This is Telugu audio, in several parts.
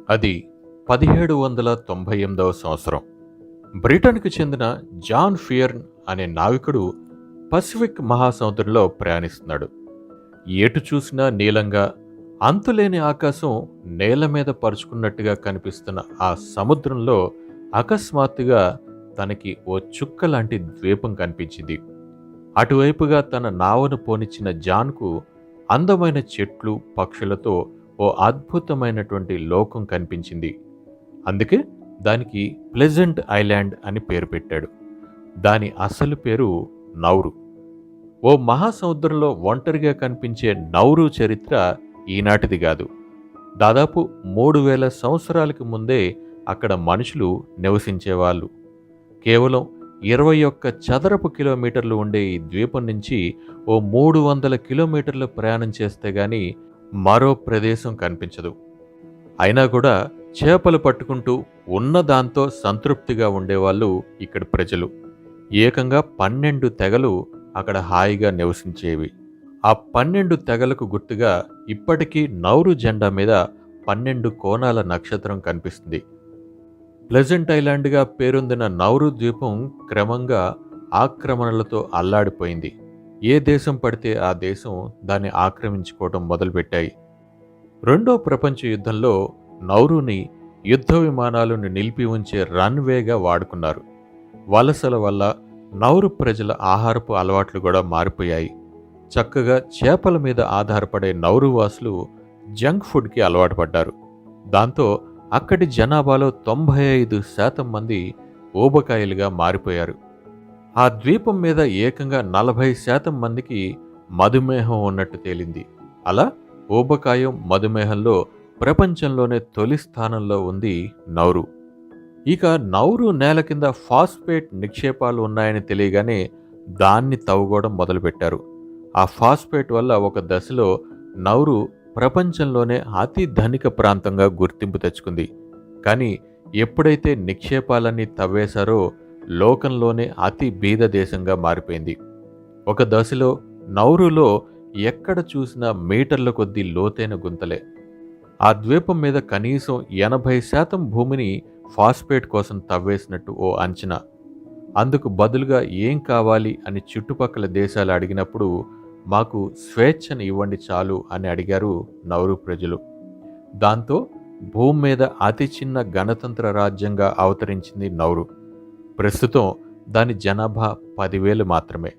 అది 1798వ సంవత్సరం. బ్రిటన్కు చెందిన జాన్ ఫియర్న్ అనే నావికుడు పసిఫిక్ మహాసముద్రంలో ప్రయాణిస్తున్నాడు. ఎటు చూసినా నీలంగా, అంతులేని ఆకాశం నేల మీద పరుచుకున్నట్టుగా కనిపిస్తున్న ఆ సముద్రంలో అకస్మాత్తుగా తనకి ఓ చుక్క లాంటి ద్వీపం కనిపించింది. అటువైపుగా తన నావను పోనిచ్చిన జాన్కు అందమైన చెట్లు, పక్షులతో ఓ అద్భుతమైనటువంటి లోకం కనిపించింది. అందుకే దానికి ప్లెజెంట్ ఐలాండ్ అని పేరు పెట్టాడు. దాని అసలు పేరు నౌరు. ఓ మహాసముద్రంలో ఒంటరిగా కనిపించే నౌరు చరిత్ర ఈనాటిది కాదు. దాదాపు 3000 సంవత్సరాలకు ముందే అక్కడ మనుషులు నివసించేవాళ్ళు. కేవలం 21 చదరపు కిలోమీటర్లు ఉండే ఈ ద్వీపం నుంచి ఓ 300 కిలోమీటర్లు ప్రయాణం చేస్తే గాని మరో ప్రదేశం కనిపించదు. అయినా కూడా చేపలు పట్టుకుంటూ ఉన్నదాంతో సంతృప్తిగా ఉండేవాళ్ళు ఇక్కడి ప్రజలు. ఏకంగా 12 తెగలు అక్కడ హాయిగా నివసించేవి. ఆ 12 తెగలకు గుర్తుగా ఇప్పటికీ నౌరు జెండా మీద 12 కోణాల నక్షత్రం కనిపిస్తుంది. ప్లెజెంట్ ఐలాండ్గా పేరొందిన నౌరు ద్వీపం క్రమంగా ఆక్రమణలతో అల్లాడిపోయింది. ఏ దేశం పడితే ఆ దేశం దాన్ని ఆక్రమించుకోవడం మొదలుపెట్టాయి. రెండో ప్రపంచ యుద్ధంలో నౌరుని యుద్ధ విమానాలను నిలిపి ఉంచే రన్వేగా వాడుకున్నారు. వలసల వల్ల నౌరు ప్రజల ఆహారపు అలవాట్లు కూడా మారిపోయాయి. చక్కగా చేపల మీద ఆధారపడే నౌరువాసులు జంక్ ఫుడ్కి అలవాటు పడ్డారు. దాంతో అక్కడి జనాభాలో 95% మంది ఊబకాయలుగా మారిపోయారు. ఆ ద్వీపం మీద ఏకంగా 40% మందికి మధుమేహం ఉన్నట్టు తేలింది. అలా ఊబకాయం, మధుమేహంలో ప్రపంచంలోనే తొలి స్థానంలో ఉంది నౌరు. ఇక నౌరు నేల కింద ఫాస్ఫేట్ నిక్షేపాలు ఉన్నాయని తెలియగానే దాన్ని తవ్వుకోవడం మొదలుపెట్టారు. ఆ ఫాస్ఫేట్ వల్ల ఒక దశలో నౌరు ప్రపంచంలోనే అతి ధనిక ప్రాంతంగా గుర్తింపు తెచ్చుకుంది. కానీ ఎప్పుడైతే నిక్షేపాలన్నీ తవ్వేశారో లోకంలోనే అతి బీద దేశంగా మారిపోయింది. ఒక దశలో నౌరులో ఎక్కడ చూసినా మీటర్ల కొద్దీ లోతైన గుంతలే. ఆ ద్వీపం మీద కనీసం 80% భూమిని ఫాస్ఫేట్ కోసం తవ్వేసినట్టు ఓ అంచనా. అందుకు బదులుగా ఏం కావాలి అని చుట్టుపక్కల దేశాలు అడిగినప్పుడు మాకు స్వేచ్ఛను ఇవ్వండి చాలు అని అడిగారు నౌరు ప్రజలు. దాంతో భూమి మీద అతి చిన్న గణతంత్ర రాజ్యంగా అవతరించింది నౌరు. ప్రస్తుతం దాని జనాభా 10,000 మాత్రమే.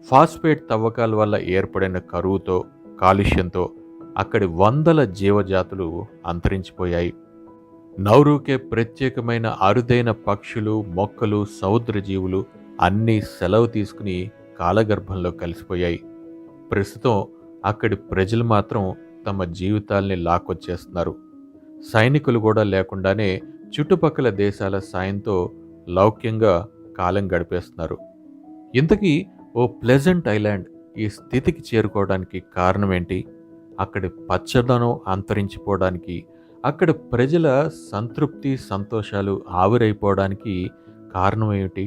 ఫాస్ఫేట్ తవ్వకాల వల్ల ఏర్పడిన కరువుతో, కాలుష్యంతో అక్కడి వందల జీవజాతులు అంతరించిపోయాయి. నౌరుకే ప్రత్యేకమైన అరుదైన పక్షులు, మొక్కలు, సముద్ర జీవులు అన్నీ సెలవు తీసుకుని కాలగర్భంలో కలిసిపోయాయి. ప్రస్తుతం అక్కడి ప్రజలు మాత్రం తమ జీవితాల్ని లాక్కొచ్చేస్తున్నారు. సైనికులు కూడా లేకుండానే చుట్టుపక్కల దేశాల సాయంతో లౌక్యంగా కాలం గడిపేస్తున్నారు. ఇంతకీ ఓ ప్లెజెంట్ ఐలాండ్ ఈ స్థితికి చేరుకోవడానికి కారణం ఏంటి? అక్కడి పచ్చదనం అంతరించిపోవడానికి, అక్కడ ప్రజల సంతృప్తి, సంతోషాలు ఆవిరైపోవడానికి కారణం ఏమిటి?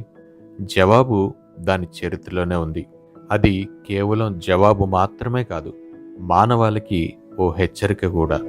జవాబు దాని చరిత్రలోనే ఉంది. అది కేవలం జవాబు మాత్రమే కాదు, మానవాళికి ఓ హెచ్చరిక కూడా.